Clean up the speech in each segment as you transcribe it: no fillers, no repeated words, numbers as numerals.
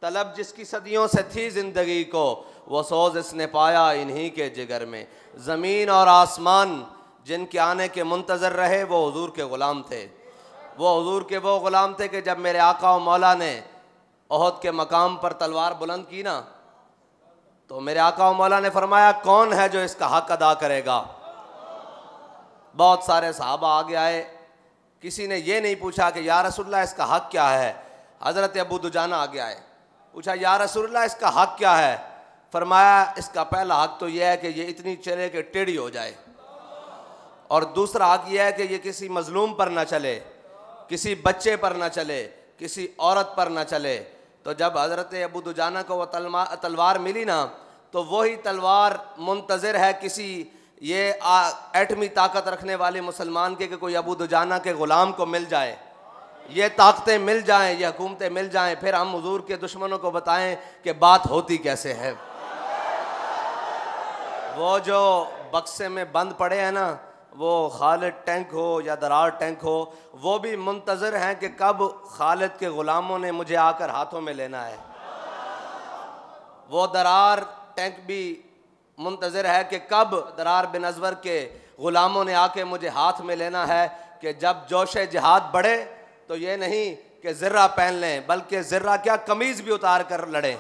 तलब जिसकी सदियों से थी ज़िंदगी को, वो सोज़ इसने पाया इन्हीं के जिगर में। ज़मीन और आसमान जिनके आने के मुंतज़र रहे, वो हुजूर के ग़ुलाम थे। वो हुजूर के वो ग़ुलाम थे कि जब मेरे आका और मौला ने ओहद के मकाम पर तलवार बुलंद की ना, तो मेरे आका और मौला ने फरमाया, कौन है जो इसका हक़ अदा करेगा। बहुत सारे सहाबा आगे आए, किसी ने ये नहीं पूछा कि या रसूलल्लाह इसका हक़ क्या है। हज़रत अबू दुजाना आगे आए, पूछा या रसूलल्लाह इसका हक़ क्या है। फरमाया इसका पहला हक़ तो यह है कि ये इतनी चले कि टेढ़ी हो जाए, और दूसरा हक़ यह है कि ये किसी मज़लूम पर ना चले, किसी बच्चे पर ना चले, किसी औरत पर ना चले। तो जब हज़रत अबू दुजाना को वो तलवार मिली ना, तो वही तलवार मुंतज़िर है किसी ये एटमी ताकत रखने वाले मुसलमान के कि कोई अबू दुजाना के ग़ुलाम को मिल जाए, ये ताकतें मिल जाएं, ये हुकूमतें मिल जाएं, फिर हम हुजूर के दुश्मनों को बताएं कि बात होती कैसे है। वो जो बक्से में बंद पड़े हैं ना, वो खालिद टैंक हो या दरार टैंक हो, वो भी मुंतज़िर हैं कि कब खालिद के ग़ुलामों ने मुझे आकर हाथों में लेना है। वो दरार टैंक भी मुंतज़िर है कि कब दरार बिन अज़वर के ग़ुलामों ने आके मुझे हाथ में लेना है, कि जब जोश जिहाद बढ़े तो ये नहीं कि ज़र्रा पहन लें, बल्कि ज़र्रा क्या कमीज़ भी उतार कर लड़ें।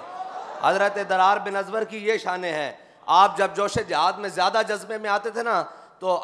हज़रत दरार बिन अज़वर की ये शान है। आप जब जोश जिहाद में ज़्यादा जज्बे में आते थे ना, तो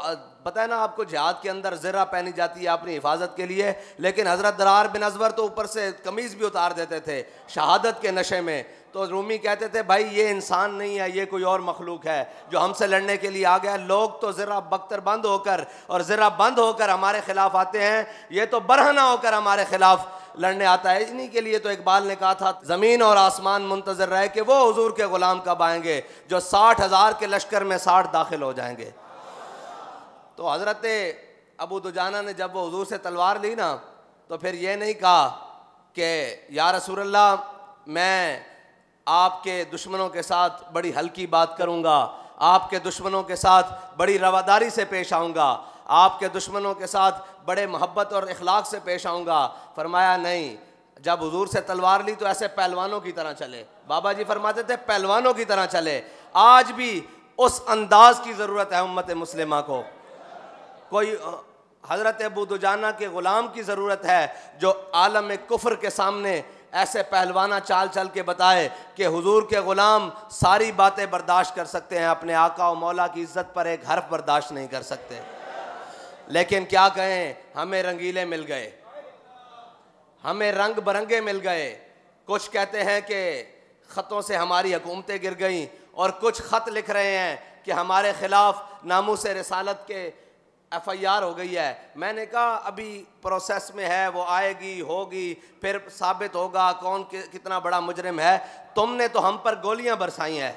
पता है ना आपको जिहाद के अंदर ज़र्रा पहनी जाती है अपनी हिफाजत के लिए, लेकिन हज़रत दरार बिन अज़वर तो ऊपर से कमीज़ भी उतार देते थे शहादत के नशे में। तो रूमी कहते थे भाई ये इंसान नहीं है, ये कोई और मखलूक है जो हमसे लड़ने के लिए आ गया। लोग तो ज़रा बख्तर बंद होकर और ज़रा बंद होकर हमारे ख़िलाफ़ आते हैं, ये तो बरहना होकर हमारे ख़िलाफ़ लड़ने आता है। इन्हीं के लिए तो इकबाल ने कहा था, ज़मीन और आसमान मुंतज़र रहे कि वो हुजूर के ग़ुलाम कब आएंगे जो 60,000 के लश्कर में 60 दाखिल हो जाएंगे। तो हज़रत अबू दुजाना ने जब वो हुजूर से तलवार ली ना, तो फिर ये नहीं कहा कि या रसूलल्लाह मैं आपके दुश्मनों के साथ बड़ी हल्की बात करूँगा, आपके दुश्मनों के साथ बड़ी रवादारी से पेश आऊँगा, आपके दुश्मनों के साथ बड़े मोहब्बत और इखलाक से पेश आऊँगा। फरमाया नहीं, जब हुजूर से तलवार ली तो ऐसे पहलवानों की तरह चले। बाबा जी फरमाते थे पहलवानों की तरह चले। आज भी उस अंदाज की ज़रूरत है उम्मत मुस्लिमा को। कोई हज़रत अबू दुजाना के ग़ुलाम की ज़रूरत है जो आलम कुफ्र के सामने ऐसे पहलवाना चाल चल के बताए कि हुजूर के ग़ुलाम सारी बातें बर्दाश्त कर सकते हैं, अपने आका और मौला की इज़्ज़त पर एक हर्फ बर्दाश्त नहीं कर सकते। लेकिन क्या कहें, हमें रंगीले मिल गए, हमें रंग बरंगे मिल गए। कुछ कहते हैं कि ख़तों से हमारी हुकूमतें गिर गईं, और कुछ ख़त लिख रहे हैं कि हमारे ख़िलाफ़ नामूस रिसालत के FIR हो गई है। मैंने कहा अभी प्रोसेस में है, वो आएगी होगी, फिर साबित होगा कौन कितना बड़ा मुजरिम है। तुमने तो हम पर गोलियां बरसाई हैं,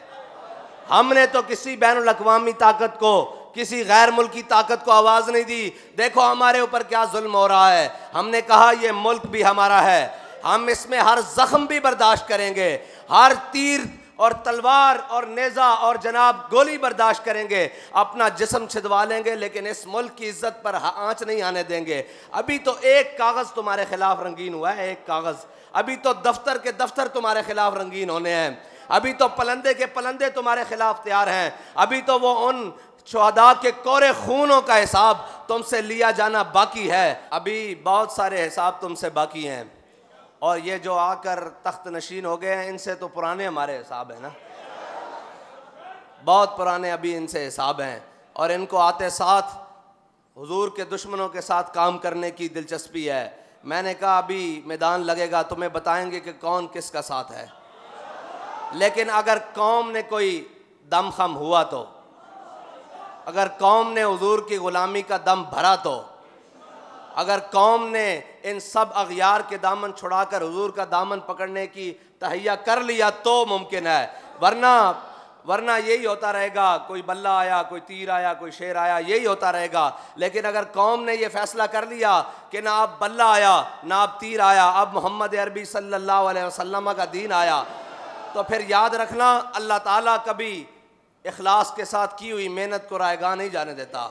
हमने तो किसी बैनुल अक़वामी ताकत को, किसी गैर मुल्की ताकत को आवाज़ नहीं दी। देखो हमारे ऊपर क्या जुल्म हो रहा है। हमने कहा ये मुल्क भी हमारा है, हम इसमें हर ज़ख्म भी बर्दाश्त करेंगे, हर तीर और तलवार और नेज़ा और जनाब गोली बर्दाश्त करेंगे, अपना जिस्म छिदवा लेंगे, लेकिन इस मुल्क की इज्जत पर आंच नहीं आने देंगे। अभी तो एक कागज़ तुम्हारे खिलाफ रंगीन हुआ है, एक कागज़। अभी तो दफ्तर के दफ्तर तुम्हारे खिलाफ रंगीन होने हैं, अभी तो पलंदे के पलंदे तुम्हारे खिलाफ तैयार हैं, अभी तो वो उन शुहदा के कोरे खूनों का हिसाब तुमसे लिया जाना बाकी है। अभी बहुत सारे हिसाब तुमसे बाकी हैं, और ये जो आकर तख्त नशीन हो गए हैं, इनसे तो पुराने हमारे हिसाब हैं ना, बहुत पुराने अभी इनसे हिसाब हैं। और इनको आते साथ हुजूर के दुश्मनों के साथ काम करने की दिलचस्पी है। मैंने कहा अभी मैदान लगेगा, तुम्हें बताएंगे कि कौन किसका साथ है। लेकिन अगर कौम ने कोई दम खम हुआ तो, अगर कौम ने हुजूर की ग़ुलामी का दम भरा तो, अगर कौम ने इन सब अग़यार के दामन छुड़ाकर हुजूर का दामन पकड़ने की तहैया कर लिया तो मुमकिन है। वरना यही होता रहेगा, कोई बल्ला आया, कोई तीर आया, कोई शेर आया, यही होता रहेगा। लेकिन अगर कौम ने यह फैसला कर लिया कि ना अब बल्ला आया ना अब तीर आया, अब मोहम्मद अरबी सल्लल्लाहु अलैहि वसल्लम का दीन आया, तो फिर याद रखना अल्लाह ताला कभी इखलास के साथ की हुई मेहनत को रायगा नहीं जाने देता।